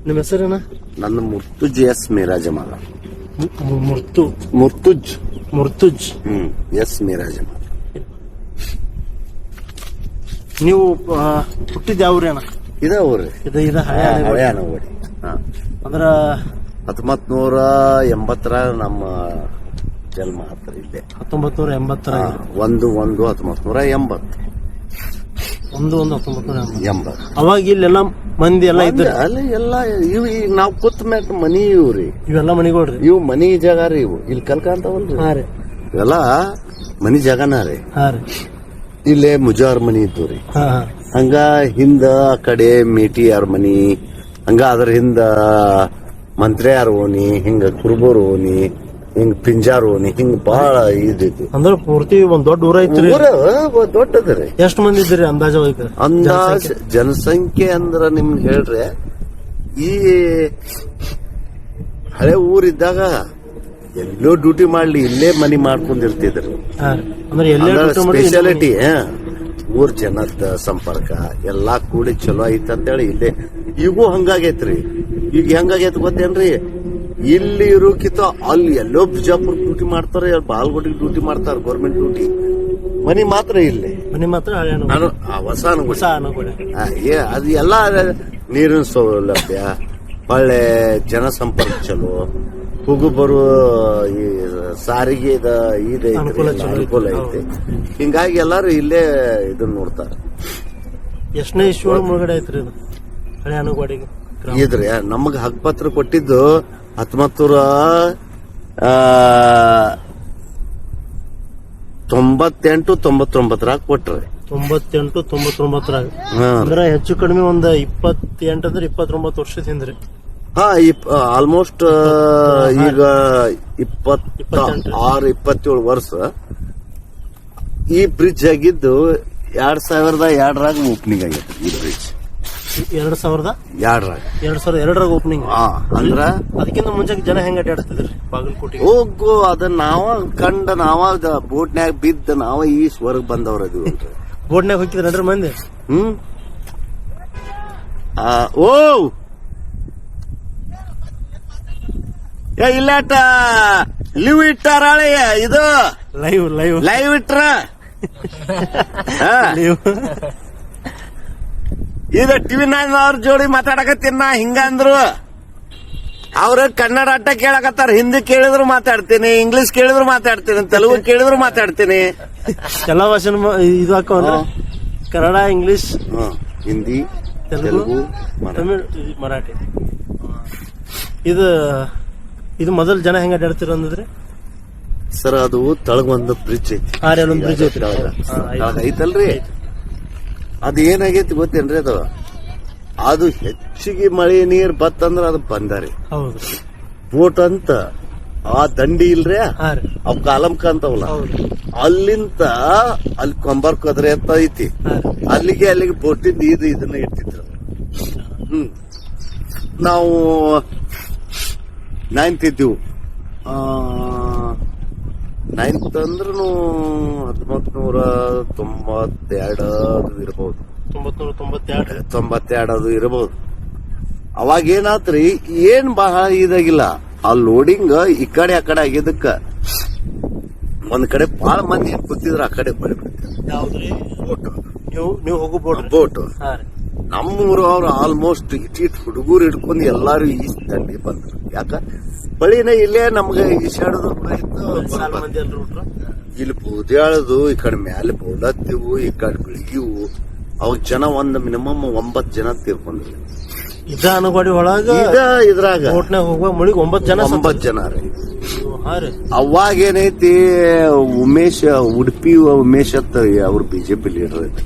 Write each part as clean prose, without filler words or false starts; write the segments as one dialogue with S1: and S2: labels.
S1: ನಿಮ್ಮ ಹೆಸರೇನ?
S2: ನನ್ನ ಮುರ್ತುಜ್ S ಮಿರಾಜಮಾಲ.
S1: ಮುರ್ತುಜ್
S2: S ಮಿರಾಜಮಾಲ.
S1: ನೀವು ಹುಟ್ಟಿದ ಯಾವ್ರಿ ಅಣ್ಣ?
S2: ಇದಾವ್ರಿ
S1: ಇದು
S2: ಹಳೆ ಅನಗೋಡಿ.
S1: ಅಂದ್ರ
S2: 1980 ನಮ್ಮ ಜನ್ಮ ಹತ್ರ ಇಲ್ಲೇ.
S1: 1980
S2: 1980.
S1: ಅವಾಗ ಇಲ್ಲೆಲ್ಲ ಮಂದಿ ಎಲ್ಲ ಇದ್ರ
S2: ಅಲ್ಲಿ ಎಲ್ಲ ಇವ್ ಈಗ ನಾವ್ ಕೂತ್ ಮ್ಯಾಟ್ ಮನಿ ಇವ್ರಿ.
S1: ಇವೆಲ್ಲ ಮನಿಗೋಡ್ರಿ.
S2: ಇವ್ ಮನಿ ಜಾಗ ರೀ. ಇವು ಇಲ್ಲಿ ಕಲ್ಕಂತಾವಲ್ರಿ. ಇವೆಲ್ಲ ಮನಿ ಜಾಗನ ರೀ. ಇಲ್ಲೇ ಮುಜಾರ್ ಮನಿ ಇದ್ದು ರೀ. ಹಂಗ ಹಿಂದ ಆ ಕಡೆ ಮೇಟಿಯಾರ ಮನಿ, ಹಂಗ ಅದ್ರ ಹಿಂದ ಮಂತ್ರಿಯಾರ ಓಣಿ, ಹಿಂಗ ಕುರುಬೂರ್ ಓಣಿ, ಹಿಂಗ ಪಿಂಜಾರ್ ಓಣಿ, ಹಿಂಗ ಬಹಳ ಇದಿತ್ತು.
S1: ಅಂದ್ರ ಪೂರ್ತಿ ಒಂದ್ ದೊಡ್ಡ ಊರ ಐತ್ರಿ.
S2: ದೊಡ್ಡದ್ರಿ.
S1: ಎಷ್ಟ್ ಮಂದಿ ಇದ್ರಿ
S2: ಅಂದಾಜ್ ಜನಸಂಖ್ಯೆ ಅಂದ್ರ ನಿಮ್ಗೆ ಹೇಳ್ರಿ, ಈ ಹಳೆ ಊರಿದ್ದಾಗ ಎಲ್ಲೋ ಡ್ಯೂಟಿ ಮಾಡ್ಲಿ ಇಲ್ಲೇ ಮನಿ ಮಾಡ್ಕೊಂಡಿರ್ತಿದ್ರು. ಸ್ಪೆಷಾಲಿಟಿ ಊರ್ ಜನದ ಸಂಪರ್ಕ ಎಲ್ಲಾ ಕೂಡಿ ಚಲೋ ಐತ್ ಅಂತೇಳಿ ಇಲ್ಲೇ ಈಗೂ ಹಂಗಾಗೈತ್ರಿ. ಈಗ ಹೆಂಗಾಗೈತ್ ಗೊತ್ತೇನ್ರಿ, ಇಲ್ಲಿ ಇರೋಕಿತ ಅಲ್ಲಿ ಎಲ್ಲೋ ಬಿಜಾಪುರ ಡ್ಯೂಟಿ ಮಾಡ್ತಾರೆ, ಬಾಲ್ಕೋಟಿಗೆ ಡ್ಯೂಟಿ ಮಾಡ್ತಾರ, ಗೌರ್ಮೆಂಟ್ ಡ್ಯೂಟಿ. ಮನಿ ಮಾತ್ರ ಇಲ್ಲೇ. ಹೊಸ ಅದು ಎಲ್ಲಾ ನೀರಿನ ಸೌಲಭ್ಯ, ಒಳ್ಳೆ ಜನಸಂಪರ್ಕ ಚಲೋ, ಹೋಗು ಬರುವ ಈ ಸಾರಿಗೆ ಅನುಕೂಲ ಐತಿ. ಹಿಂಗಾಗಿ ಎಲ್ಲಾರು ಇಲ್ಲೇ ಇದನ್ನ ನೋಡ್ತಾರ.
S1: ಎಷ್ಟನೇ ಇಶ್ಯೂ ಮುಳುಗಡೆ ಐತ್ರಿ ಹಳೆ ಅನುಗೋಡಿಗೆ?
S2: ಇದ್ರಿ ನಮಗ ಹಕ್ಕಪತ್ರ ಕೊಟ್ಟಿದ್ದು 1998-99 ಕೊಟ್ರಿ.
S1: 98-99 ಅಂದ್ರ ಹೆಚ್ಚು ಕಡಿಮೆ ಒಂದ್ 28 ಅಂದ್ರೆ 29 ವರ್ಷದ ಹಿಂದ್ರಿ.
S2: ಆಲ್ಮೋಸ್ಟ್ ಈಗ 26-27 ವರ್ಷ. ಈ ಬ್ರಿಡ್ಜ್ ಆಗಿದ್ದು 2002 ಓಪನಿಂಗ್ ಆಗೈತೆ. ಈ ಬ್ರಿಡ್ಜ್
S1: 2002 ಓಪನಿಂಗ್.
S2: ಅಂದ್ರ
S1: ಅದಕ್ಕಿಂತ ಮುಂಚೆ ಜನ ಹೆಂಗ ಅಡ್ಡಾಡ್ತಿದ್ರಿ ಬಾಗಲಕೋಟೆ?
S2: ಹೋಗು ಅದನ್ನ ನಾವ ಕಂಡ, ನಾವ ಬೋಟ್ನ್ಯಾಗ ಬಿದ್ದ, ನಾವ ಈ ಸ್ವರ್ಗ ಬಂದವ್ರ ಅದು.
S1: ಬೋಟ್ನ್ಯಾಗ ಹೋಗಿದ್ರಿ ಮಂದಿ?
S2: ಓ ಇಲ್ಲಾಟ ಲೀವ್ ಇಟ್ಟಾರಾಳೆ. ಇದು ಲೈವ್ ಇಟ್ರ ಇದು ಟಿವಿ 9 ಅವ್ರ ಜೋಡಿ ಮಾತಾಡಕತ್ತೀನಿ ನಾ. ಹಿಂಗ ಅಂದ್ರು ಅವ್ರ ಕನ್ನಡ ಅಟ್ಟ ಕೇಳಕತ್ತಾರ. ಹಿಂದಿ ಕೇಳಿದ್ರು ಮಾತಾಡ್ತೀನಿ, ಇಂಗ್ಲಿಷ್ ಕೇಳಿದ್ರು ಮಾತಾಡ್ತೀನಿ, ತೆಲುಗು ಕೇಳಿದ್ರು ಮಾತಾಡ್ತೀನಿ.
S1: ಎಲ್ಲಾ ಭಾಷೆ ಇದು ಹಾಕಂದ್ರ ಕನ್ನಡ, ಇಂಗ್ಲಿಷ್,
S2: ಹಿಂದಿ, ತೆಲುಗು,
S1: ತಮಿಳ್, ಮರಾಠಿ. ಇದು ಮೊದಲು ಜನ ಹೆಂಗ ಅಡ್ಡಾಡ್ತಿರ ಅಂದ್ರಿ
S2: ಸರ್? ಅದು ತಳಗ ಒಂದು ಬ್ರಿಡ್ಜ್ ಐತಿ.
S1: ಬ್ರಿಡ್ಜ್
S2: ಐತಲ್ರಿ. ಅದು ಏನಾಗೈತಿ ಗೊತ್ತೇನ್ರಿ, ಅದು ಹೆಚ್ಚಿಗೆ ಮಳೆ ನೀರ್ ಬತ್ತಂದ್ರ ಅದು ಬಂದಾರಿ ಬೋಟ್ ಅಂತ. ಆ ದಂಡಿ ಇಲ್ರಿ, ಅವ್ ಕಾಲಂಕ ಅಂತವಲ್ಲ, ಅಲ್ಲಿಂದ ಅಲ್ಲಿ ಕೊಂಬರ್ಕೋದ್ರೆ ಅಂತ ಐತಿ. ಅಲ್ಲಿಗೆ ಬೋಟಿಂದ ಇದನ್ನ ಇಟ್ಟಿದ್ರು. ನಾವು 9th ಇದ್ದೀವಿ. 9th ಅಂದ್ರೂ 1992 ಇರಬಹುದು. 1992 ಇರಬಹುದು. ಅವಾಗ ಏನಾತ್ರಿ, ಏನ್ ಬಹಳ ಇದಾಗಿಲ್ಲ. ಆ ಲೋಡಿಂಗ್ ಈ ಕಡೆ ಆ ಕಡೆ ಆಗಿದ್ದಕ್ಕ ಒಂದ್ ಕಡೆ ಬಾಳ ಮಂದಿ ಏನ್ ಕೂತಿದ್ರ, ಆ ಕಡೆ ಬೋಟ್. ನಮ್ಮೂರು ಅವ್ರು ಆಲ್ಮೋಸ್ಟ್ ಇಟ್ ಹುಡುಗರು ಹಿಡ್ಕೊಂಡು ಎಲ್ಲಾರು ಈ ದಂಡಿ ಬಂದ್ರು. ಯಾಕ ಬಳಿನ ಇಲ್ಲೇ ನಮ್ಗೆ ಈಶಾಡೋದು ಇಲ್ಲಿ ಬೂದ್ಯಾಳದು, ಈ ಕಡೆ ಮ್ಯಾಲೆ ಬೋಲತ್ತಿವು, ಈ ಕಡೆ ಬೆಳಗಿವು. ಅವಾಗ ಜನ ಒಂದ್ ಮಿನಿಮಮ್ 9 ಜನ ತೀರ್ಕೊಂಡ್ರಿ.
S1: ಅನುಗೋಡಿ ಒಳಗ
S2: ಇದ್ರಾಗ
S1: ಹೋಗುವ ಮುಳಿಗೆ 9
S2: ಜನ ರೀ. ಅವಾಗ ಏನೈತಿ, ಉಡುಪಿ ಉಮೇಶ್ ಅಂತ ಅವ್ರ ಬಿಜೆಪಿ ಲೀಡರ್ ಐತಿ.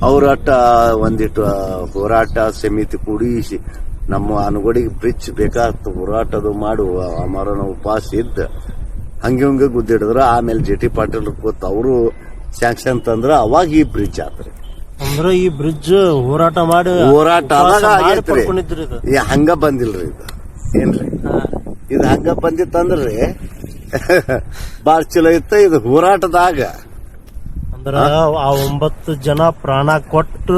S2: ಅವ್ರ ಅಟ್ಟ ಒಂದಿಟ್ಟು ಹೋರಾಟ ಸಮಿತಿ ಕೂಡಿ ನಮ್ಮ ಅನುಗೋಡಿಗೆ ಬ್ರಿಡ್ಜ್ ಬೇಕಾಗ್ತ ಹೋರಾಟದು ಮಾಡುವ ಅಮರನ ಉಪವಾಸ ಇದ್ದ ಹಂಗೆ ಗುದ್ದಿಡಿದ್ರ. ಆಮೇಲೆ ಜೆ ಟಿ ಪಾಟೀಲ್ ಕೂತ್ ಅವರು ಸ್ಯಾಂಕ್ಷನ್ ತಂದ್ರ ಅವಾಗ ಈ ಬ್ರಿಡ್ಜ್ ಆತ್ರಿ.
S1: ಅಂದ್ರೆ ಈ ಬ್ರಿಡ್ಜ್ ಹೋರಾಟ
S2: ಆಗೈತ್ರಿ. ಹಂಗ ಬಂದಿಲ್ರಿ ಇದು. ಏನ್ರಿ ಇದು ಹಂಗ ಬಂದಿತ್ತಂದ್ರಿ ಬಾಳ ಚಲೋ ಇತ್ತ. ಇದು ಹೋರಾಟದಾಗ
S1: ಅಂದ್ರ ಆ 9 ಜನ ಪ್ರಾಣ ಕೊಟ್ಟು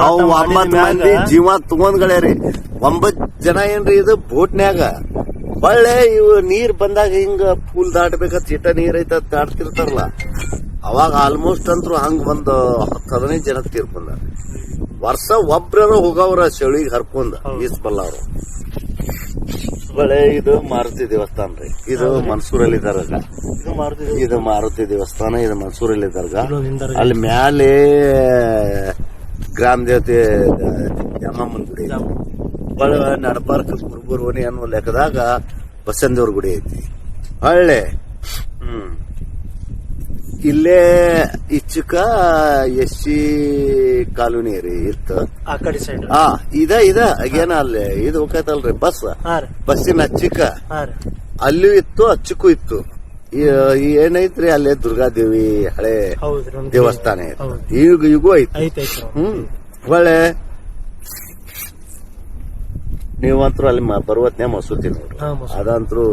S2: ಅವು 9 ಮಂದಿ ಜೀವ ತಗೊಂಡ್ಗಳೇರಿ. 9 ಜನ ಏನ್ರಿ ಇದು ಬೋಟ್ನ್ಯಾಗ ಒಳ್ಳೆ ಇವು ನೀರ್ ಬಂದಾಗ ಹಿಂಗ ಫೂಲ್ ದಾಟಬೇಕಂತ ಚಿಟ್ಟ ನೀರ್ ಐತ ದಾಟ್ತಿರ್ತಾರಲ್ಲ, ಅವಾಗ ಆಲ್ಮೋಸ್ಟ್ ಅಂತೂ ಹಂಗ ಒಂದು 10-15 ಜನ ತೀರ್ಕೊಂಡ. ವರ್ಷ ಒಬ್ರ ಹೋಗವ್ರ ಚಳಿಗೆ ಹರ್ಕೊಂಡ್ ಈಸ್ಬಲ್ಲ ಅವ್ರು. ಒಳ್ಳೆ ಇದು ಮಾರುತಿ ದೇವಸ್ಥಾನ ರೀ. ಇದು ಮನ್ಸೂರಲ್ಲಿ ದರ್ಗಾ. ಇದು ಮಾರುತಿ ದೇವಸ್ಥಾನ. ಇದು ಮನ್ಸೂರಲ್ಲಿ ದರ್ಗಾ. ಅಲ್ಲಿ ಮ್ಯಾಲೆ ಗ್ರಾಮ ದೇವತೆ ದ್ಯಾಮಮ್ಮನ ಗುಡಿ. ಒಳ್ಳೆ ನಡಬಾರ್ಕ ಕುರುಬುರ್ವನಿ ಅನ್ನೋ ಲೆಕ್ಕದಾಗ ಬಸಂದೇವ್ರ ಗುಡಿ ಐತಿ. ಒಳ್ಳೆ ಇಲ್ಲೇ ಇಚ್ಚಕ ಎಸ್ಸಿ ಕಾಲೋನಿ ರೀ ಇತ್ತು
S1: ಆ ಕಡೆ ಸೈಡ್.
S2: ಇದ ಅಗೇನ ಅಲ್ಲಿ ಇದು ಹೋಗೈತಲ್ರಿ ಬಸ್ಸಿನ ಅಚ್ಚಿಕ ಅಲ್ಲೂ ಇತ್ತು ಅಚ್ಚಕ್ಕೂ ಇತ್ತು. ಏನೈತ್ರಿ ಅಲ್ಲೇ ದುರ್ಗಾದೇವಿ ಹಳೆ ದೇವಸ್ಥಾನ ಐತಿ. ಈಗೂ ಐತಿ. ಒಳ್ಳೆ ನೀವಂತರೂ ಅಲ್ಲಿ ಬರುವತ್ನೇ ಮಸೂತಿ ನೋಡ್ರಿ. ಅದಂತರೂ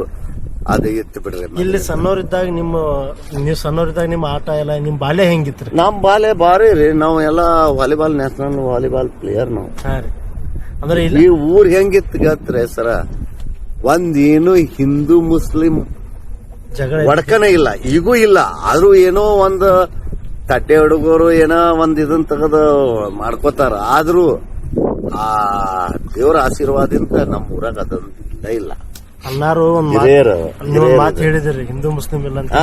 S2: ಅದು ಇತ್ತು ಬಿಡ್ರಿ.
S1: ಇಲ್ಲಿ ಸಣ್ಣವರಿದ್ದಾಗ ನೀವು ಸಣ್ಣವರಿದ್ದಾಗ ನಿಮ್ಮ ಆಟ ಎಲ್ಲ ನಿಮ್ ಬಾಲ್ಯ ಹೆಂಗಿತ್ರಿ?
S2: ನಮ್ ಬಾಲ್ಯ ಬಾರಿ ರೀ. ನಾವು ಎಲ್ಲಾ ವಾಲಿಬಾಲ್ ನ್ಯಾಷನಲ್ ವಾಲಿಬಾಲ್ ಪ್ಲೇಯರ್ ನಾವು.
S1: ಅಂದ್ರೆ
S2: ಈ ಊರ್ ಹೆಂಗಿತ್ತು ಗತ್ರೆ ಸರ, ಒಂದೇನು ಹಿಂದೂ ಮುಸ್ಲಿಂ ಒಡಕನೇ ಇಲ್ಲ, ಈಗೂ ಇಲ್ಲ. ಆದ್ರೂ ಏನೋ ಒಂದು ತಟ್ಟೆ ಹುಡುಗರು ಏನೋ ಒಂದ್ ಇದನ್ ತೆಗೆದು ಮಾಡ್ಕೋತಾರ. ಆದ್ರೂ ಆ ದೇವರ ಆಶೀರ್ವಾದದಿಂದ ನಮ್ಮ ಊರಾಗ ಅದೊಂದು ಇಲ್ಲ.
S1: ಅನ್ನಾರು ಒಂದ್ ಮಾತು ಹೇಳಿದ್ರಿ ಹಿಂದೂ ಮುಸ್ಲಿಂ ಇಲ್ಲ ಅಂತ.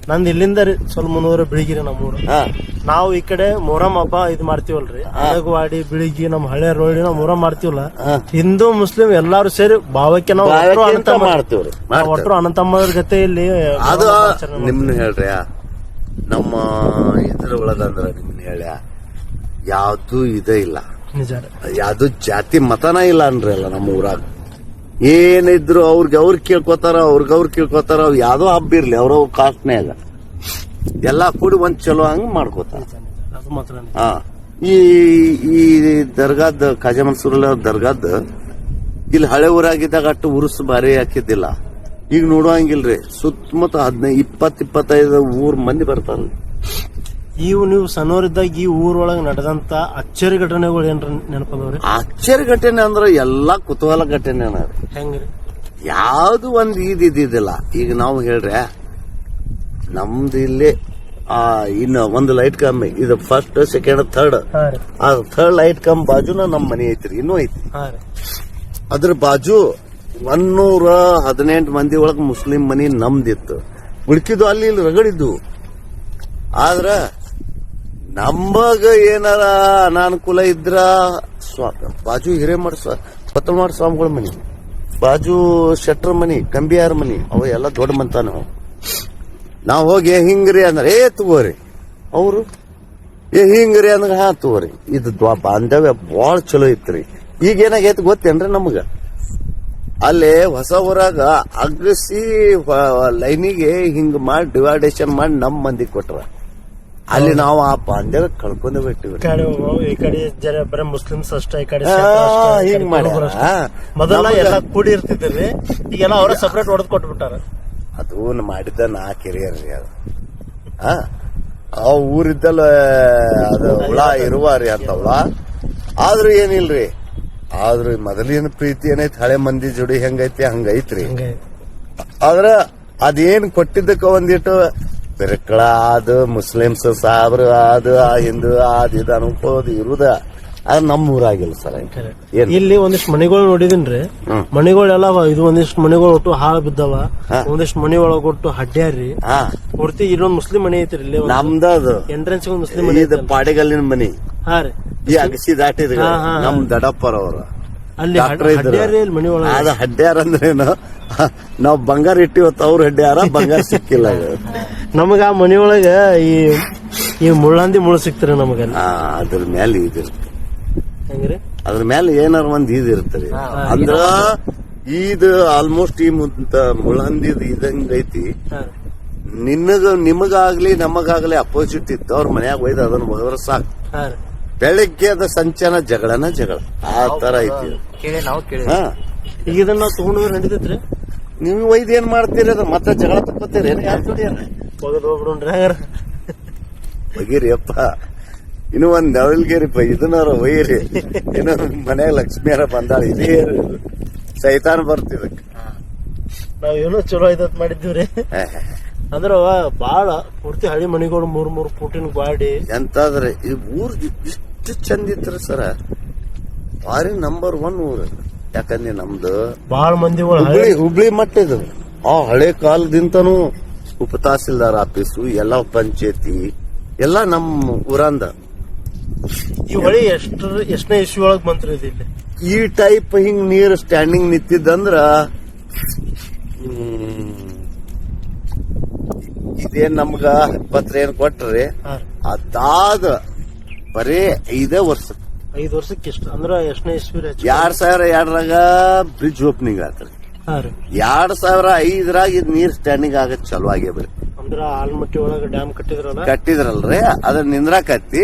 S1: ನಂದ್ ಇಲ್ಲಿಂದ ಸ್ವಲ್ಪ ಮುನ್ನೂರು ಬಿಳಿಗಿರಿ ನಮ್ಮೂರು. ನಾವು ಈ ಕಡೆ ಮೊಹರಂ ಹಬ್ಬ ಇದು ಮಾಡ್ತೀವಲ್ರಿ, ಅಳಗವಾಡಿ ಬಿಳಿಗಿ ನಮ್ ಹಳೆ ರೋಡಿ ನಾವು ಮೊಹರಂ ಮಾಡ್ತೀವಲ್ಲ, ಹಿಂದೂ ಮುಸ್ಲಿಂ ಎಲ್ಲಾರು ಸೇರಿ ಭಾವಕ್ಕೆ ನಾವು
S2: ಮಾಡ್ತೀವ್ರಿ.
S1: ಒಟ್ಟರು ಅಣ್ಣತಮ್ಮರ ಜೊತೆ ಇಲ್ಲಿ
S2: ಅದು ನಿಮ್ನ ಹೇಳ್ರಿ. ನಮ್ಮ ಇದ್ರ ಒಳಗಂದ್ರ ನಿಮ್ನ ಹೇಳ್ಯ ಯಾವ್ದು ಇದೇ ಇಲ್ಲ, ಯಾವ್ದು ಜಾತಿ ಮತನ ಇಲ್ಲ ಅನ್ರಿ ಅಲ್ಲ ನಮ್ಮ ಊರಾಗ. ಏನಿದ್ರು ಅವ್ರಿಗೆ ಕೇಳ್ಕೊತಾರ, ಕೇಳ್ಕೊತಾರ. ಯಾವ್ದೋ ಹಬ್ಬ ಇರ್ಲಿ ಅವ್ರವ್ರ ಕಾಸ್ಟ್ನ್ಯಾಗ ಎಲ್ಲಾ ಕೂಡಿ ಒಂದ್ ಚಲೋ ಹಂಗ ಮಾಡ್ಕೋತಾರ. ಈ ದರ್ಗಾದ್ ಖಾಜಾ ಮನ್ಸೂರಲ್ಲ ದರ್ಗಾದ್ ಇಲ್ಲಿ ಹಳೆ ಊರಾಗಿದ್ದಾಗ ಅಟ್ಟು ಉರುಸು ಭಾರಿ ಹಾಕಿದ್ದಿಲ್ಲ. ಈಗ ನೋಡುವಂಗಿಲ್ರಿ. ಸುತ್ತಮುತ್ತ 15-25 ಊರ್ ಮಂದಿ ಬರ್ತಾರ.
S1: ನೀವು ಸಣ್ಣವರಿದ್ದಾಗ ಈ ಊರೊಳಗೆ ನಡೆದಂತ ಅಚ್ಚರಿ ಘಟನೆಗಳು ಏನ್ರ ನೆನಪದವ್ರಿ?
S2: ಅಚ್ಚರಿ ಘಟನೆ ಅಂದ್ರ ಎಲ್ಲಾ ಕುತೂಹಲ ಘಟನೆ
S1: ಹೆಂಗ್ರಿ?
S2: ಯಾವ್ದು ಒಂದ್ ಇದಿದ್ದಿಲ್ಲ. ಈಗ ನಾವು ಹೇಳ್ರಿ ನಮ್ದು ಇಲ್ಲಿ ಇನ್ನು ಒಂದು ಲೈಟ್ ಕಂಬ ಇದು ಫಸ್ಟ್ ಸೆಕೆಂಡ್ ಥರ್ಡ್. ಆ ಥರ್ಡ್ ಲೈಟ್ ಕಂಬ ಬಾಜುನ ನಮ್ ಮನಿ ಐತ್ರಿ, ಇನ್ನೂ ಐತಿ. ಅದ್ರ ಬಾಜು 118 ಮಂದಿ ಒಳಗ್ ಮುಸ್ಲಿಂ ಮನಿ ನಮ್ದಿತ್ತು. ಉಳ್ಕಿದ್ದು ಅಲ್ಲಿ ಇಲ್ಲಿ ರಗಡಿದ್ದು. ಆದ್ರ ನಮಗ ಏನಾರ ಅನಾನುಕೂಲ ಇದ್ರ ಬಾಜು ಹಿರೇಮಠ ಕೊತ್ತಮಾಡ ಸ್ವಾಮಿಗಳ ಮನಿ, ಬಾಜು ಶೆಟ್ರ ಮನಿ, ಕಂಬಿಯಾರ ಮನಿ, ಅವ ಎಲ್ಲ ದೊಡ್ಡ ಮಂತಾನ. ನಾವ್ ಹೋಗಿ ಹಿಂಗ್ರಿ ಅಂದ್ರೆ ತಗೋರಿ, ಅವರು ಹಿಂಗ್ರಿ ಅಂದ್ರೆ ತಗೋರಿ. ಇದು ಬಾಂಧವ್ಯ ಬಾಳ ಚಲೋ ಇತ್ರಿ. ಈಗ ಏನಾಗೈತಿ ಗೊತ್ತೇನ್ರಿ ನಮಗ? ಅಲ್ಲಿ ಹೊಸ ಊರಾಗ ಅಗಸಿ ಲೈನಿಗೆ ಹಿಂಗ್ ಮಾಡಿ ಡಿವೈಡೇಷನ್ ಮಾಡಿ ನಮ್ ಮಂದಿ ಕೊಟ್ರ. ಅಲ್ಲಿ ನಾವು ಆ ಬಾಂಧವ್ಯ ಕಳ್ಕೊಂಡ ಬಿಟ್ಟಿವಿ.
S1: ಈ ಕಡೆ ಬರೀ ಮುಸ್ಲಿಮ್ಸ್ ಅಷ್ಟೇ, ಈ ಕಡೆ
S2: ಹಿಂಗ್ ಮಾಡಿ
S1: ಮೊದಲ ಎಲ್ಲ ಕೂಡಿ ಇರ್ತಿದ್ರಿ. ಈಗೆಲ್ಲ ಅವರ ಸಪರೇಟ್ ಹೊಡೆದ್ ಕೊಟ್ಬಿಟ್ಟಾರ.
S2: ಅದು ಮಾಡಿದ್ದ ನಾ ಕೆರಿಯರ್ರಿ. ಅದು ಆ ಊರಿದ್ದಲ್ಲ ಅದು ಹುಳ ಇರುವಾರಿ ಅಂತ ಹುಳ. ಆದ್ರೂ ಏನಿಲ್ರಿ. ಆದ್ರೂ ಮೊದಲಿನ ಪ್ರೀತಿ ಏನೈತಿ ಹಳೆ ಮಂದಿ ಜೋಡಿ ಹೆಂಗೈತಿ ಹಂಗೈತ್ರಿ. ಆದ್ರ ಅದೇನ್ ಕೊಟ್ಟಿದ್ದಕ್ಕ ಒಂದಿಟ್ಟು ಬೆರಕಳ ಅದು ಮುಸ್ಲಿಮ್ಸ್ ಸಾಬ್ರು ಅದು ಹಿಂದೂ ಅದು ಇದು ಅನ್ಕೋದು ಇರುದ. ಅದು ನಮ್ಮ ಊರಾಗಿಲ್ಲ ಸರ್.
S1: ಇಲ್ಲಿ ಒಂದಿಷ್ಟು ಮನೆಗಳು ನೋಡಿದೀನ್ರಿ. ಮನೆಗಳೆಲ್ಲ ಇದು ಒಂದಿಷ್ಟು ಮನೆಗಳು ಒಟ್ಟು ಹಾಳು ಬಿದ್ದವ, ಒಂದಿಷ್ಟು ಮನೆ ಒಳಗ ಒಟ್ಟು ಹಡ್ಡ್ಯಾರಿ ಪೂರ್ತಿ. ಇಲ್ಲೊಂದ್ ಮುಸ್ಲಿಂ ಮನೆ ಐತ್ರಿ ಇಲ್ಲಿ
S2: ನಮ್ದು
S1: ಎಂಟ್ರೆನ್ಸ್ ಒಂದ್ ಮುಸ್ಲಿಂ ಮನೆ.
S2: ಇದು ಪಾಡಿಗಲ್ಲಿನ ಮನಿ. ಈ ಅಗಸಿ ದಾಟಿದ್ರ ನಮ್ ದಡಪ್ಪರವ್ರ
S1: ಅಲ್ಲಿ ಮನೆ ಒಳಗ.
S2: ಅದ ಹಡ್ಡ್ಯಾರ ಅಂದ್ರೇನು? ನಾವ್ ಬಂಗಾರ ಇಟ್ಟಿವತ್ತ ಅವ್ರ ಹಡ್ಡ್ಯಾರ, ಬಂಗಾರ ಸಿಕ್ಕಿಲ್ಲ.
S1: ನಮಗ ಆ ಮನೆಯೊಳಗ ಈ ಮುಳ್ಳಂದಿ ಮುಳ್ಳು ಸಿಕ್ತಾರೆ ನಮಗ.
S2: ಅದ್ರ ಮೇಲೆ ಇದಿರ್ತ
S1: ಹೆಂಗ್ರಿ?
S2: ಅದ್ರ ಮೇಲೆ ಏನಾರ ಒಂದ್ ಇದಿರ್ತರಿ. ಅಂದ್ರ ಇದು ಆಲ್ಮೋಸ್ಟ್ ಈ ಮುಳ್ಳಂದಿದ್ ಇದಂಗೈತಿ. ನಿಮಗಾಗ್ಲಿ ನಮಗಾಗ್ಲಿ ಅಪೋಸಿಟ್ ಇತ್ತು. ಅವ್ರ ಮನ್ಯಾಗ ಒಯ್ದು ಅದನ್ನ ಹೋದ್ರ ಸಾಕು. ಬೆಳಿಗ್ಗೆ ಅದ ಸಂಚನ ಜಗಳನ ಜಗಳ ಆ ತರ ಐತಿ.
S1: ಈಗ ಇದನ್ನ ನಾವು ತಗೊಂಡು ನಡೀತೈತ್ರಿ.
S2: ನೀವು ಒಯ್ದು ಏನ್ ಮಾಡ್ತೀರಿ? ಅದ ಮತ್ತೆ ಜಗಳ ತಕ್ಕೋತೀರಿ?
S1: ಹೋಗೋದ್ ಹೋಗ್ಬಿಡ್ರಿ.
S2: ಒಗಿರಿ ಅಪ್ಪ, ಇನ್ನು ಒಂದ್ ನವಲ್ಗಿರಿಪ್ಪ, ಇದನ್ನಾರ ಒಯ್ಯಿರಿ. ಇನ್ನು ಮನ್ಯಾಗ ಲಕ್ಷ್ಮಿಯಾರ ಬಂದಾಳ, ಇದೇ ಸೈತಾನ ಬರ್ತಿದಕ್ಕೆ.
S1: ನಾವ್ ಏನೋ ಚಲೋ ಐದತ್ ಮಾಡಿದ್ದೀವ್ರಿ. ಅಂದ್ರ ಬಾಳ ಪೂರ್ತಿ ಹಳಿ ಮನಿಗಳು 3 ಫೂಟಿನ ಗಾಡಿ
S2: ಎಂತಾದ್ರೆ ಈ ಊರ್ ಇಷ್ಟು ಚಂದ ಇತ್ರ ಸರ, ಭಾರಿ ನಂಬರ್ 1 ಊರು. ಯಾಕಂದ್ರೆ ನಮ್ದು
S1: ಬಾಳ ಮಂದಿಗಳು
S2: ಹುಬ್ಳಿ ಮಟ್ಟ ಇದು. ಆ ಹಳೆ ಕಾಲದಿಂದನೂ ಉಪ ತಹಸೀಲ್ದಾರ್ ಆಫೀಸು, ಎಲ್ಲ ಪಂಚಾಯತಿ ಎಲ್ಲ ನಮ್ಮ ಊರಂದ.
S1: ಈ ಹೊಳಿ ಎಷ್ಟನೇ ಇಶ್ಯೂ ಒಳಗ್ ಬಂತ್ರಿ ಇದು ಇಲ್ಲಿ?
S2: ಈ ಟೈಪ್ ಹಿಂಗ್ ನೀರ್ ಸ್ಟ್ಯಾಂಡಿಂಗ್ ನಿಂತಿದ್ದಂದ್ರ ಇದೇನ್ ನಮ್ಗ ಪತ್ರ ಏನ್ ಕೊಟ್ರಿ, ಅದಾದ ಬರೀ 5 ವರ್ಷ
S1: 5 ವರ್ಷಕ್ಕೆ ಎಷ್ಟು ಅಂದ್ರ ಎಷ್ಟನೇ ಇಸ್ವಿ?
S2: 2002ರಾಗ ಬ್ರಿಡ್ಜ್ ಓಪನಿಂಗ್ ಆತ್ರಿ. 2005ರಾಗ ಇದ್ ನೀರ್ ಸ್ಟ್ಯಾಂಡಿಂಗ್ ಆಗತ್ ಚಲೋ ಆಗ್ಯಾವ್ರಿ.
S1: ಅಂದ್ರ ಆಲ್ಮಟ್ಟಿ ಒಳಗ ಡ್ಯಾಮ್
S2: ಕಟ್ಟಿದ್ರಲ್ರಿ, ಅದ್ರ ನಿಂದ್ರಾಕತ್ತಿ.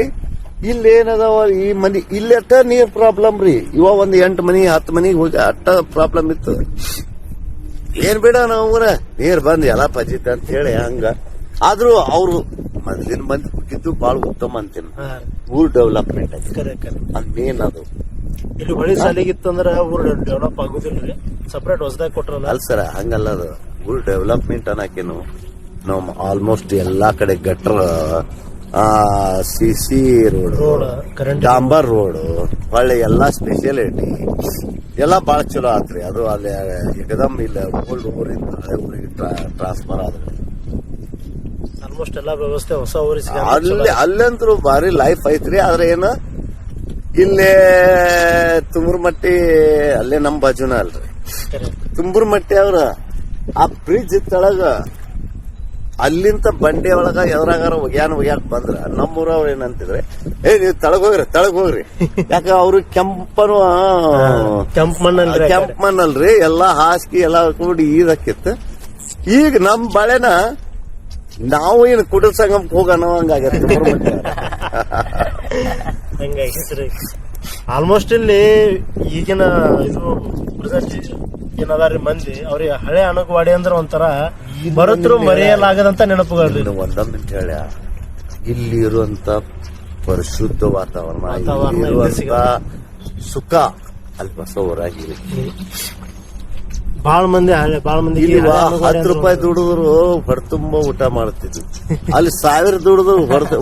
S2: ಇಲ್ಲಿ ಏನದಾವ ಈ ಮನಿ, ಇಲ್ಲಿ ಅಟ್ಟ ನೀರ್ ಪ್ರಾಬ್ಲಮ್ ರೀ. ಇವ ಒಂದ್ 8 ಮನಿ 10 ಮನಿಗೆ ಹೋಗಿ ಅಟ್ಟ ಪ್ರಾಬ್ಲಮ್ ಇತ್ತು. ಏನ್ ಬಿಡ ನಾವು ನೀರ್ ಬಂದ್ ಎಲ್ಲ ಪಜಿತ್ ಅಂತ ಹೇಳಿ ಹಂಗ. ಆದ್ರೂ ಅವ್ರು ಮೊದಲಿನ ಮಂದಿ ಹುಟ್ಟಿದ್ದು ಬಾಳ ಉತ್ತಮ ಅಂತೀನಿ. ಊರ್ ಡೆವಲಪ್ಮೆಂಟ್ ಅದ್ ಮೇನ್ ಅದು.
S1: ಇಲ್ಲಿ ಹೊಳಿ ಸಾಲಿಗಿತ್ತಂದ್ರ ಊರ್ ಡೆವಲಪ್ ಆಗುದಿಲ್ರಿ, ಸಪರೇಟ್ ಹೊಸದಾಗಿ ಕೊಟ್ರಲ್ಲ.
S2: ಅಲ್ ಸರ, ಹಂಗಲ್ಲ ಅದು. ಊರ್ ಡೆವಲಪ್ಮೆಂಟ್ ಅನ್ನಕೇನು ನಾವು ಆಲ್ಮೋಸ್ಟ್ ಎಲ್ಲಾ ಕಡೆ ಗಟ್ರ, ಸಿಸಿ ರೋಡ್, ಡಾಂಬರ್ ರೋಡ್, ಹೊಳ್ಳಿ ಎಲ್ಲಾ ಸ್ಪೆಷಾಲಿಟಿ ಎಲ್ಲ ಬಾಳ ಚಲೋ ಆತ್ರಿ. ಅದು ಅಲ್ಲಿ ಏಕದಮ್ ಇಲ್ಲ ಓಲ್ಡ್ ಊರಿಂದ ಹಳೆ ಊರಿಗೆ ಟ್ರಾನ್ಸ್ಫರ್ ಆದ್ರೆ
S1: ಆಲ್ಮೋಸ್ಟ್ ಎಲ್ಲಾ ವ್ಯವಸ್ಥೆ ಹೊಸ ಊರಿಗೆ
S2: ಅಲ್ಲಂತರೂ ಭಾರಿ ಲೈಫ್ ಐತ್ರಿ. ಆದ್ರೆ ಏನು ಇಲ್ಲೇ ತುಮೂರ್ಮಟ್ಟಿ ಅಲ್ಲೇ ನಮ್ ಬಾಜುನ ಅಲ್ರಿ, ತುಮೂರ್ಮಟ್ಟಿ ಅವ್ರ ಆ ಬ್ರಿಡ್ಜ್ ತಳಗ ಅಲ್ಲಿಂದ ಬಂಡೆ ಒಳಗ ಎದ್ರಾಗಾರ ಒಗ್ಯಾಕ್ ಬಂದ್ರ ನಮ್ಮೂರವ್ರ ಏನಂತಿದ್ರೆ, ನೀವ್ ತಳಗ್ ಹೋಗ್ರಿ ಯಾಕ ಅವ್ರು ಕೆಂಪ್ ಮಣ್ಣಲ್ರಿ, ಎಲ್ಲಾ ಹಾಸಿಗೆ ಎಲ್ಲಾ ಕೂಡಿ ಈದಕ್ಕಿತ್ತು. ಈಗ ನಮ್ ಬಾಳೆನ ನಾವು ಏನು ಕುಟುಂಬ ಸಂಗಮಕ್ಕೆ ಹೋಗೋಣ ಹಂಗಾಗತ್ತೆ.
S1: ಆಲ್ಮೋಸ್ಟ್ ಇಲ್ಲಿ ಈಗಿನ ಇದು ಏನದಾರಿ ಮಂದಿ ಅವ್ರಿಗೆ ಹಳೆ ಅಣಕವಾಡಿ ಅಂದ್ರ ಒಂಥರ ಬರುತ್ತರು ಮರೆಯಲಾಗದಂತ ನೆನಪುಗಳು.
S2: ಒಂದೊಂದು ಹೇಳ, ಇಲ್ಲಿ ಇರುವಂತ ಪರಿಶುದ್ಧ ವಾತಾವರಣ, ಇರುವಂತ ಸುಖ ಅಲ್ಲಿ ಬಸವರಾಗಿ.
S1: ಬಾಳ ಮಂದಿ
S2: ಇಲ್ಲಿ 10 ರೂಪಾಯಿ ದುಡಿದ್ರು ಹೊರತುಂಬ ಊಟ ಮಾಡ್ತಿದ್ವಿ. ಅಲ್ಲಿ 1000 ದುಡಿದ್ರು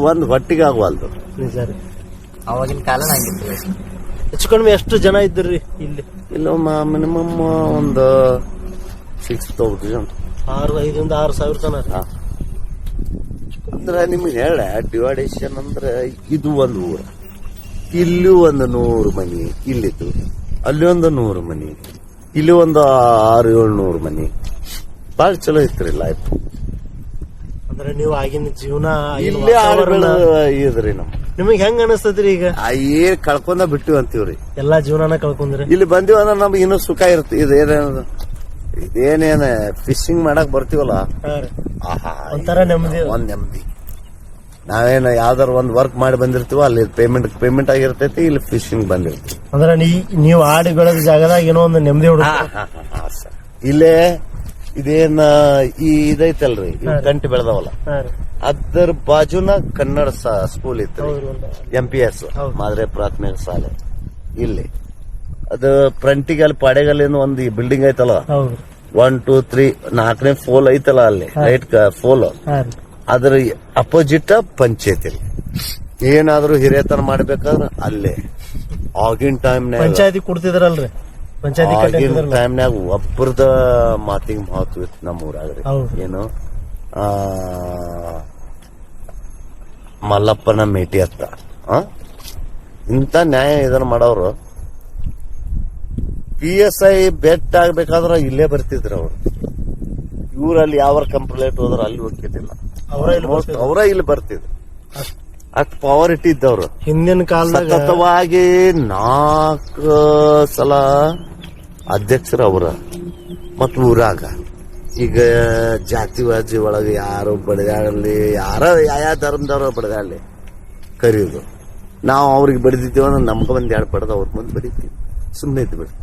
S2: ಒಂದ್ ಹೊಟ್ಟಿಗೆ ಆಗವಲ್ದು.
S1: ನಿಜ ರೀ,
S3: ಅವಾಗಿನ ಕಾಲ
S1: ಹೆಚ್ಚು ಕಡಿಮೆ ಎಷ್ಟು ಜನ ಇದ್ರಿ ಇಲ್ಲಿ?
S2: ಇಲ್ಲ ಮಿನಿಮಮ್ ಒಂದು 6,000
S1: 5,000 to 6,000 ತನ.
S2: ಅಂದ್ರೆ ನಿಮ್ಗೆ ಹೇಳ ಡಿವೈಡೇಷನ್ ಅಂದ್ರೆ ಇದು ಒಂದು ಊರ, ಇಲ್ಲಿ ಒಂದು 100 ಮನಿ ಇಲ್ಲಿತ್ತು, ಅಲ್ಲಿ ಒಂದು 100 ಮನಿ, ಇಲ್ಲಿ ಒಂದು 600-700 ಮನಿ. ಬಾಳ ಚಲೋ ಇತ್ರಿ ಲೈಫ್.
S1: ಅಂದ್ರೆ ನೀವು ಆಗಿನ ಜೀವನ
S2: ಇಲ್ಲಿ ಇದ್ರಿ ನಮ್
S1: ನಿಮಗ್ ಹೆಂಗ್ ಅನಿಸ್ತದ್ರಿ? ಈಗ
S2: ಏನ್ ಕಳ್ಕೊಂಡ ಬಿಟ್ಟಿವ್ ಅಂತೀವ್ರಿ,
S1: ಎಲ್ಲಾ ಜೀವನಾನ ಕಳ್ಕೊಂಡ್ರಿ.
S2: ಇಲ್ಲಿ ಬಂದಿವ ಅಂದ್ರೆ ನಮ್ಗೆ ಇನ್ನೂ ಸುಖ ಇರುತ್ತೆ. ಇದೇನೇನ ಫಿಶಿಂಗ್ ಮಾಡಕ್ ಬರ್ತೀವಲ್ಲ,
S1: ಒಂಥರ ನೆಮ್ಮದಿ.
S2: ಒಂದ್ ನೆಮ್ಮದಿ. ನಾವೇನ ಯಾವ್ದಾರ ಒಂದ್ ವರ್ಕ್ ಮಾಡಿ ಬಂದಿರ್ತೀವ, ಅಲ್ಲಿ ಪೇಮೆಂಟ್ ಆಗಿರ್ತೈತಿ, ಇಲ್ಲಿ ಫಿಶಿಂಗ್ ಬಂದಿರ್ತೀವಿ.
S1: ಅಂದ್ರೆ ನೀವು ಆಡಿ ಬೆಳೆದ ಜಾಗದಾಗ ಏನೋ ಒಂದು ನೆಮ್ಮದಿ
S2: ಇಲ್ಲೇ ಇದೇನ ಈ ಇದೈತಲ್ರಿ, ಗಂಟೆ ಬೆಳೆದವಲ್ಲ, ಅದರ ಬಾಜುನ ಕನ್ನಡ ಸ್ಕೂಲ್ ಇತ್ತು, MPS ಮಾದ್ರೆ ಪ್ರಾಥಮಿಕ ಶಾಲೆ. ಇಲ್ಲಿ ಅದು ಫ್ರಂಟಿಗೆ ಅಲ್ಲಿ ಪಾಡೆಗಲ್ಲಿ ಒಂದು ಬಿಲ್ಡಿಂಗ್ ಐತಲ್ಲ, 1, 2, 3 4ನೇ ಫೋಲ್ ಐತಲ್ಲ, ಅಲ್ಲಿ ಲೈಟ್ ಫೋಲ್, ಅದ್ರ ಅಪೋಸಿಟ್ ಪಂಚಾಯತಿ. ಏನಾದ್ರು ಹಿರಿಯತನ ಮಾಡ್ಬೇಕಾದ್ರ ಅಲ್ಲೇ ಆಗಿನ ಟೈಮ್ನಾಗ
S1: ಪಂಚಾಯತಿ ಕೊಡ್ತಿದ್ರಲ್ರಿ,
S2: ಆಗಿನ ಟೈಮ್ನಾಗ ಒಬ್ಬರದ ಮಾತಿಗೆ ಮಹತ್ವ ಇತ್ತು ನಮ್ಮ ಊರಾಗ್ರಿ. ಏನು ಮಲ್ಲಪ್ಪನ ಮೇಟಿ ಅತ್ತ ಇಂತ ನ್ಯಾಯ ಇದನ್ನ ಮಾಡೋರು. PSI ಬೆಟ್ ಆಗ್ಬೇಕಾದ್ರ ಇಲ್ಲೇ ಬರ್ತಿದ್ರ ಅವ್ರು. ಇವ್ರಲ್ಲಿ ಯಾವ ಕಂಪ್ಲೇಂಟ್ ಹೋದ್ರ ಅಲ್ಲಿ ಹೋಗ್ತಿದ್ದಿಲ್ಲ, ಅವರ ಇಲ್ಲಿ ಬರ್ತಿದ್ರು. ಅಷ್ಟು ಪವರ್ ಇಟ್ಟಿದ್ದವ್ರು.
S1: ಹಿಂದಿನ ಕಾಲದಾಗ
S2: ಸತತವಾಗಿ 4 ಸಲ ಅಧ್ಯಕ್ಷರ ಅವರ ಮತ್ ಊರಾಗ. ಈಗ ಜಾತಿವಾಜಿ ಒಳಗೆ ಯಾರು ಬಡದಾಡಲಿ, ಯಾವ ಧರ್ಮದವ್ರ ಬಡದಾಡಲಿ ಕರೆಯುದು. ನಾವು ಅವ್ರಿಗೆ ಬಡಿದಿದ್ದೇವ, ನಮ್ಗ ಒಂದ್ 2 ಬಡದ ಅವ್ರ ಮುಂದೆ ಬಡಿತೀವಿ, ಸುಮ್ಮನೆ ಇದ್ದು ಬಿಡ್ತೀವಿ.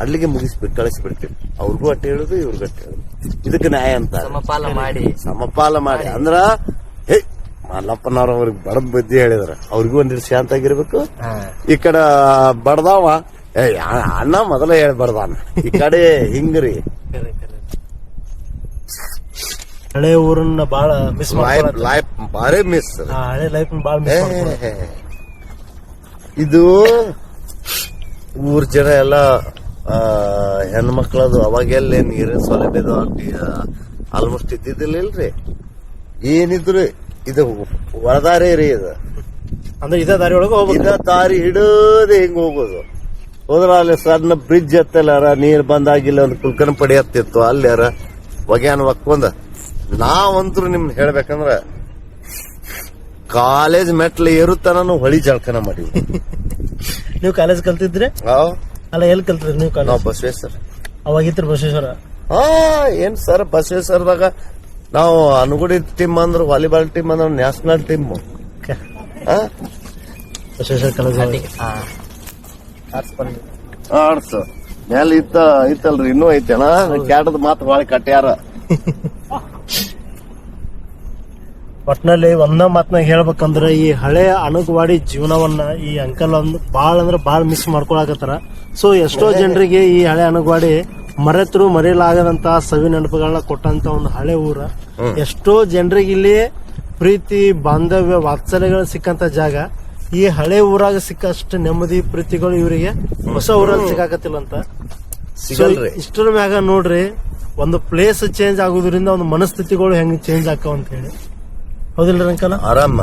S2: ಅಲ್ಲಿಗೆ ಮುಗಿಸ್ಬಿಟ್ಟು ಕಳಿಸ್ಬಿಡ್ತೀವಿ. ಅವ್ರಿಗೂ ಅಟ್ಟೆ ಹೇಳುದು, ಇವ್ರಿಗೂ ಅಟ್ಟೆ ಹೇಳುದು. ಇದಕ್ಕೆ ನ್ಯಾಯ ಅಂತ
S3: ಸಮಪಾಲ ಮಾಡಿ
S2: ಅಂದ್ರ ಹೇ ಮಲ್ಲಪ್ಪನವ್ರ ಅವ್ರಿಗೆ ಬಡದ್ ಬುದ್ಧಿ ಹೇಳಿದ್ರ ಅವ್ರಿಗೂ ಒಂದಿಟ್ಟು ಶಾಂತ ಆಗಿರ್ಬೇಕು. ಈ ಕಡೆ ಬಡದಾವ ಅಣ್ಣ ಮೊದಲ ಹೇಳಿ ಬಡದಾನ, ಈ ಕಡೆ ಹಿಂಗ್ರಿ.
S1: ಹಳೆ ಊರನ್ನ ಬಾಳ ಮಿಸ್
S2: ಲೈಫ್ ಬಾರಿ ಮಿಸ್.
S1: ಹಳೆ ಲೈಫ್ ಬಾಳ ಮಿಸ್.
S2: ಇದು ಊರ್ ಜನ ಎಲ್ಲ ಹೆಣ್ಮಕ್ಳದು ಅವಾಗೆಲ್ಲ ನೀರಿನ ಸೌಲಭ್ಯದ ಆಲ್ಮೋಸ್ಟ್ ಇದ್ದಿದ್ದಿಲ್ಲ ಇಲ್ರಿ. ಏನಿದ್ರು ಇದು ಹೊರದಾರಿ ರೀ. ಇದು
S1: ಅಂದ್ರೆ ಇದ ದಾರಿ ಒಳಗ
S2: ಇದ ದಾರಿ ಹಿಡೋದೇ ಹಿಂಗ್ ಹೋಗೋದು. ಹೋದ್ರ ಅಲ್ಲಿ ಸಣ್ಣ ಬ್ರಿಡ್ಜ್ ಹತ್ತಲ್ಲಾರ ನೀರ್ ಬಂದಾಗಿಲ್ಲ ಒಂದು ಕುಲ್ಕನ ಪಡಿ ಹತ್ತಿತ್ತು ಅಲ್ಲಾರ ಒಗ್ಯಾನ ಒಕ್ಕೊಂದ. ನಾವಂತರೂ ನಿಮ್ನ ಹೇಳ್ಬೇಕಂದ್ರ ಕಾಲೇಜ್ ಮೆಟ್ಲು ಏರುತ್ತಾನ ಹೊಳಿ ಜಳಕನ ಮಾಡಿವಿ.
S1: ನೀವು ಕಾಲೇಜ್ ಕಲ್ತಿದ್ರಿ? ಅಲ್ಲ ಎಲ್ಲಿ ಕಲ್ತಿದ್ರಿ ನೀವು ಕಾಲೇಜ್?
S2: ಬಸವೇಶ್ವರ.
S1: ಅವಾಗಿತ್ತು ಬಸವೇಶ್ವರ.
S2: ಏನ್ ಸರ್ ಬಸವೇಶ್ವರದಾಗ ನಾವು ಅನುಗುಡಿ ಟೀಮ್ ಅಂದ್ರ ವಾಲಿಬಾಲ್ ಟೀಮ್ ಅಂದ್ರ ನ್ಯಾಷನಲ್ ಟೀಮ್.
S1: ಬಸವೇಶ್ವರ ಕಾಲೇಜ್
S2: ಆಡ್ಸ್ ಮೇಲೆ ಇತ್ತಲ್ರಿ, ಇನ್ನೂ ಐತೆನ ಕ್ಯಾಟದ ಮಾತು ಬಾಳ ಕಟ್ಯಾರ.
S1: ಒಟ್ನಲ್ಲಿ ಒಂದ ಮಾತನಾಗ ಹೇಳ್ಬೇಕಂದ್ರ ಈ ಹಳೆ ಅಣುಗವಾಡಿ ಜೀವನವನ್ನ ಈ ಅಂಕಲ್ ಬಾಳ ಅಂದ್ರ ಬಾಳ ಮಿಸ್ ಮಾಡ್ಕೊಳಕತ್ತಾರ. ಸೊ ಎಷ್ಟೋ ಜನರಿಗೆ ಈ ಹಳೆ ಅಣುಗವಾಡಿ ಮರೆತರು ಮರೆಯಲಾಗದಂತ ಸವಿ ನೆನಪುಗಳನ್ನ ಕೊಟ್ಟಂತ ಒಂದು ಹಳೆ ಊರ. ಎಷ್ಟೋ ಜನರಿಗೆ ಇಲ್ಲಿ ಪ್ರೀತಿ ಬಾಂಧವ್ಯ ವಾತ್ಸಲ್ಯಗಳು ಸಿಕ್ಕಂತ ಜಾಗ. ಈ ಹಳೆ ಊರಾಗ ಸಿಕ್ಕಷ್ಟು ನೆಮ್ಮದಿ ಪ್ರೀತಿಗಳು ಇವರಿಗೆ ಹೊಸ ಊರಾಗ ಸಿಕ್ಕಾಕತ್ತಿಲ್ಲ ಅಂತ. ಇಷ್ಟರ ಮ್ಯಾಗ ನೋಡ್ರಿ, ಒಂದು ಪ್ಲೇಸ್ ಚೇಂಜ್ ಆಗೋದ್ರಿಂದ ಒಂದು ಮನಸ್ಥಿತಿಗಳು ಹೆಂಗ್ ಚೇಂಜ್ ಆಕಾವ ಅಂತ ಹೇಳಿ. ಹೌದಿಲ್ರಿ ಅಂಕಲ್?
S2: ಆರಾಮ